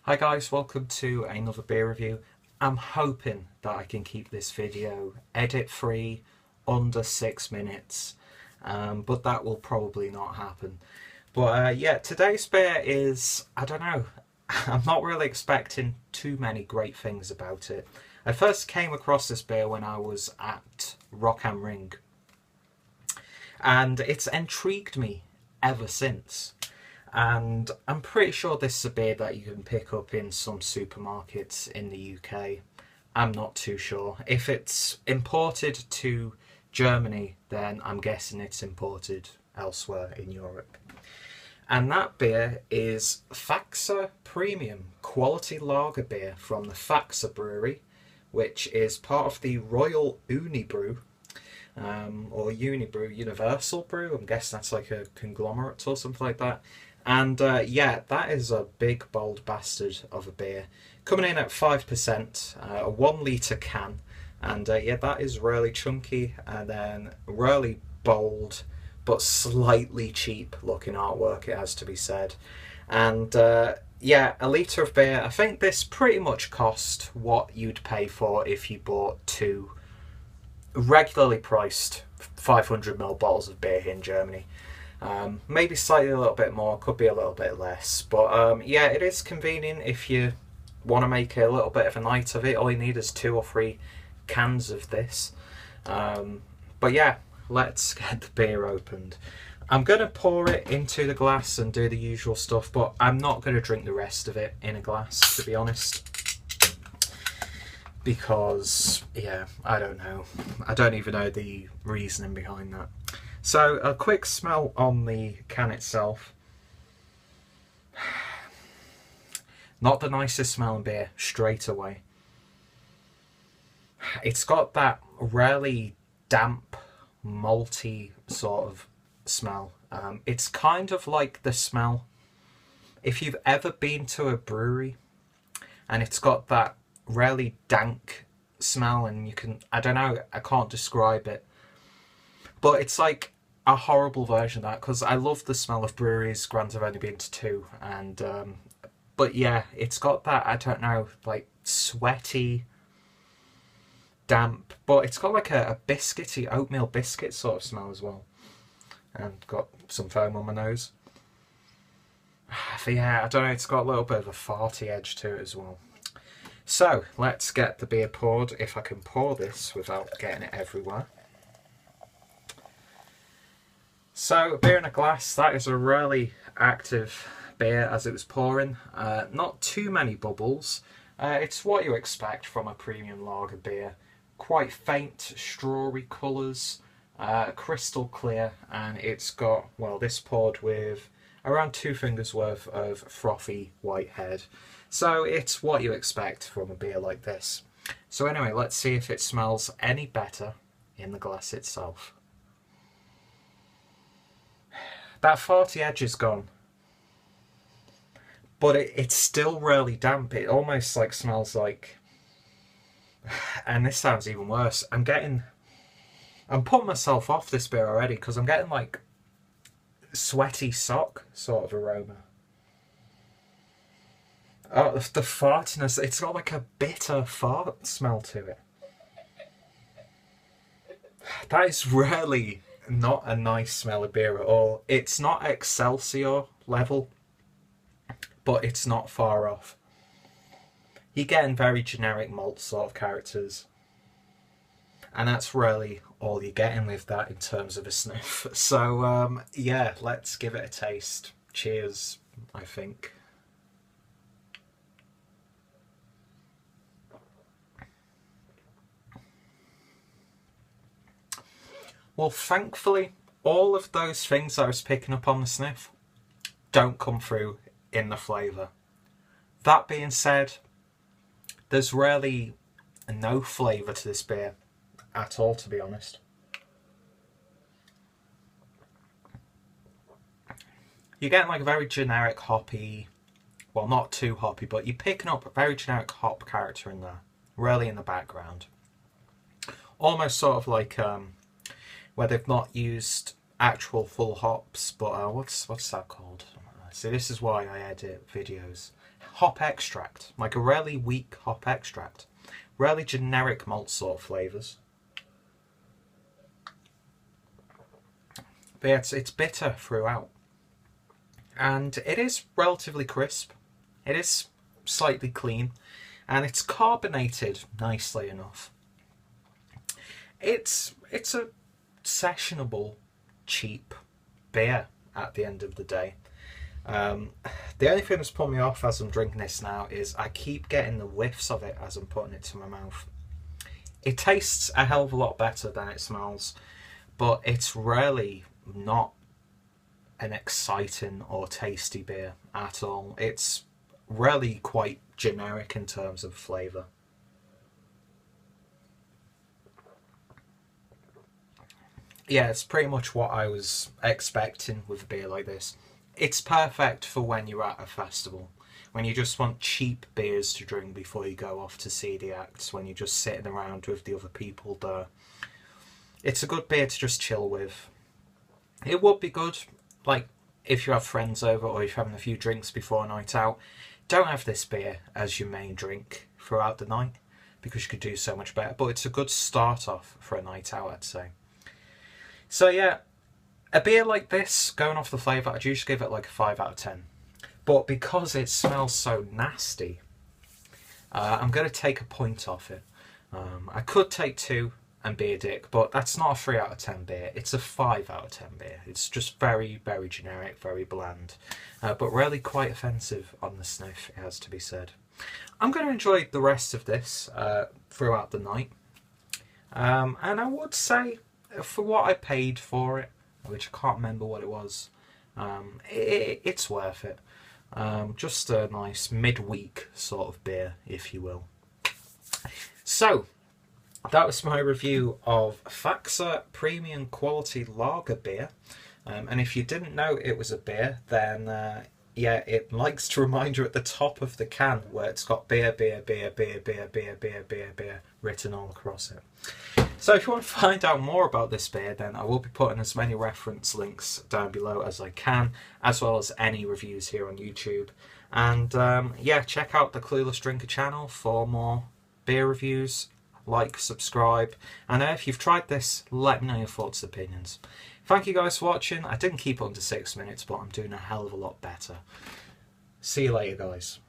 Hi guys, welcome to another beer review. I'm hoping that I can keep this video edit free, under 6 minutes, but that will probably not happen. But yeah, today's beer is, I don't know, I'm not really expecting too many great things about it. I first came across this beer when I was at Rock am Ring, and it's intrigued me ever since. And I'm pretty sure this is a beer that you can pick up in some supermarkets in the UK. I'm not too sure. If it's imported to Germany, then I'm guessing it's imported elsewhere in Europe. And that beer is Faxe Premium Quality Lager Beer from the Faxe Brewery, which is part of the Royal Unibrew, or Unibrew Universal Brew. I'm guessing that's like a conglomerate or something like that. And yeah, that is a big bold bastard of a beer. Coming in at 5%, a 1 litre can. And yeah, that is really chunky and then really bold, but slightly cheap looking artwork, it has to be said. And yeah, a litre of beer. I think this pretty much cost what you'd pay for if you bought 2 regularly priced 500ml bottles of beer here in Germany. Maybe slightly a little bit more, could be a little bit less, but yeah, it is convenient if you want to make a little bit of a night of it. All you need is 2 or 3 cans of this. But yeah, let's get the beer opened. I'm going to pour it into the glass and do the usual stuff, but I'm not going to drink the rest of it in a glass, to be honest. Because, yeah, I don't know. I don't even know the reasoning behind that. So, a quick smell on the can itself. Not the nicest smelling beer, straight away. It's got that really damp, malty sort of smell. It's kind of like the smell, if you've ever been to a brewery, and it's got that really dank smell, and you can, I don't know, I can't describe it. But it's like a horrible version of that, because I love the smell of breweries. Granted, I've only been to 2, and but yeah, it's got that, I don't know, like sweaty, damp, but it's got like a biscuity, oatmeal biscuit sort of smell as well, and got some foam on my nose. But yeah, I don't know, it's got a little bit of a farty edge to it as well. So let's get the beer poured, if I can pour this without getting it everywhere. So, beer in a glass, that is a really active beer as it was pouring. Not too many bubbles. It's what you expect from a premium lager beer. Quite faint strawberry colours, crystal clear, and it's got, well, this poured with around 2 fingers worth of frothy white head. So it's what you expect from a beer like this. So anyway, let's see if it smells any better in the glass itself. That farty edge is gone, but it's still really damp. It almost like smells like, and this sounds even worse, I'm putting myself off this beer already, because I'm getting like sweaty sock sort of aroma. Oh, the fartiness, it's got like a bitter fart smell to it. That is really not a nice smell of beer at all. It's not Excelsior level, but it's not far off. You're getting very generic malt sort of characters, and that's really all you're getting with that in terms of a sniff. So yeah, let's give it a taste. Cheers, I think. Well, thankfully, all of those things I was picking up on the sniff don't come through in the flavour. That being said, there's really no flavour to this beer at all, to be honest. You're getting like a very generic hoppy, well, not too hoppy, but you're picking up a very generic hop character in there, really in the background. Almost sort of like where they've not used actual full hops, but what's that called? See, this is why I edit videos. Hop extract, like a really weak hop extract. Really generic malt sort flavours. But yeah, it's bitter throughout. And it is relatively crisp. It is slightly clean. And it's carbonated nicely enough. It's a sessionable, cheap beer at the end of the day. The only thing that's put me off as I'm drinking this now is I keep getting the whiffs of it as I'm putting it to my mouth. It tastes a hell of a lot better than it smells, but it's really not an exciting or tasty beer at all. It's really quite generic in terms of flavour. Yeah, it's pretty much what I was expecting with a beer like this. It's perfect for when you're at a festival, when you just want cheap beers to drink before you go off to see the acts, when you're just sitting around with the other people there. It's a good beer to just chill with. It would be good, like, if you have friends over or if you're having a few drinks before a night out. Don't have this beer as your main drink throughout the night, because you could do so much better. But it's a good start off for a night out, I'd say. So yeah, a beer like this, going off the flavour, I'd usually give it like a 5 out of 10. But because it smells so nasty, I'm going to take a point off it. I could take 2 and be a dick, but that's not a 3 out of 10 beer. It's a 5 out of 10 beer. It's just very, very generic, very bland, but really quite offensive on the sniff, it has to be said. I'm going to enjoy the rest of this throughout the night. And I would say, for what I paid for it, which I can't remember what it was, it's worth it. Just a nice midweek sort of beer, if you will. So, that was my review of Faxe Premium Quality Lager Beer. And if you didn't know it was a beer, then yeah, it likes to remind you at the top of the can where it's got beer, beer, beer, beer, beer, beer, beer, beer, beer written all across it. So if you want to find out more about this beer, then I will be putting as many reference links down below as I can, as well as any reviews here on YouTube. And yeah, check out the Clueless Drinker channel for more beer reviews. Like, subscribe, and if you've tried this, let me know your thoughts and opinions. Thank you guys for watching. I didn't keep it under 6 minutes, but I'm doing a hell of a lot better. See you later, guys.